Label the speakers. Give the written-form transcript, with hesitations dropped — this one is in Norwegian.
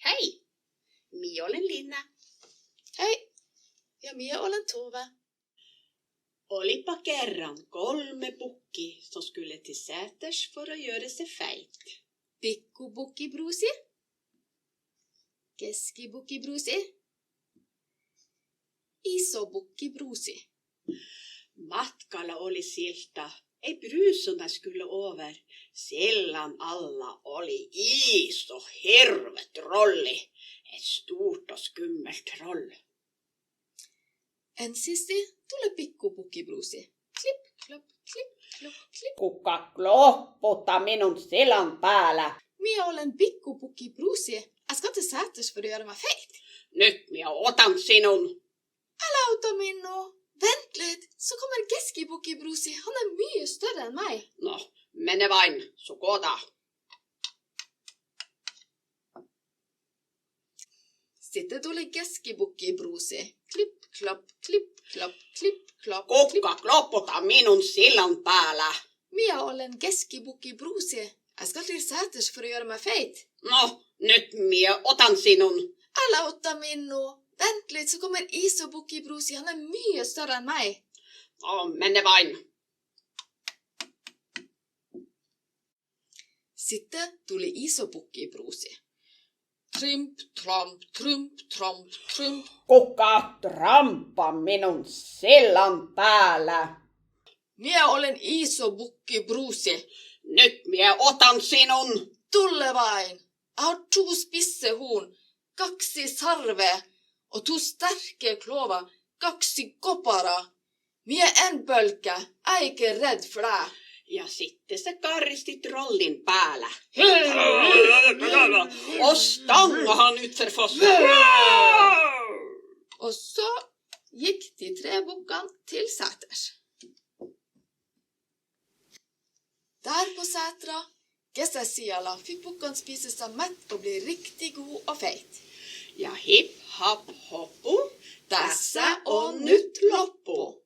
Speaker 1: Hei, minä olen Linna.
Speaker 2: Hei, ja minä olen Tove.
Speaker 1: Olipa kerran 3 pukki som skulle till Säters för att göra sig feit.
Speaker 2: Pikkupukki-Bruusi, Keskipukki-Bruusi, Isopukki-Bruusi.
Speaker 1: Matkalla oli silta, ei brusorna skulle över. Sellan alla oli iso hirve trolli, ett stort och skummelt troll.
Speaker 2: Ensisesti tule Pikkupukki-Bruusi. Klip, klop, klip, klop, klip.
Speaker 3: Kuka klopputtaa minun selän päällä?
Speaker 2: Minä olen Pikkupukki-Bruusi. Jag ska till Säters för att göra mig fet.
Speaker 1: Nyt minä otan sinun.
Speaker 2: Älä auta minua. Vent litt, så kommer Keskipukki-Bruusi. Han är mycket större än mig.
Speaker 1: No, mene vain, så kota.
Speaker 2: Sitten tuli Keskipukki-Bruusi. Klipp, klopp, klipp, klopp, klipp, klopp, klipp.
Speaker 1: Kuka klopputtaa minun sillan päällä?
Speaker 2: Minä olen Keskipukki-Bruusi. Jag ska till Säters för att göra mig fet.
Speaker 1: No, nyt minä otan sinun.
Speaker 2: Älä ota minua. Vent litt, så kommer Isopukki-Bruusi. Han är mycket större än mig.
Speaker 1: No, mene vain.
Speaker 2: Sitten tuli Isopukki-Bruusi. Trimp, tramp, trump, tramp, trump.
Speaker 3: Kuka trampaa minun selän päällä?
Speaker 2: Minä olen Isopukki-Bruusi.
Speaker 1: Nyt minä otan sinun.
Speaker 2: Tulle vain. Jag har 2 spissehorn, 2 sarve och 2 starka klova, 2 kopara. Minä en pölkä, äike rädd för det.
Speaker 1: Ja sitten se karisti trollin päällä. Och stangahan ut för fossen.
Speaker 2: Och så gick de 3 bukkene till Säters. Der på Sätra, Gessesiala, fick bukkene spise seg mett og bli riktig god og feit.
Speaker 1: Ja hipp happ hoppo,
Speaker 2: Tässä on nyt loppu.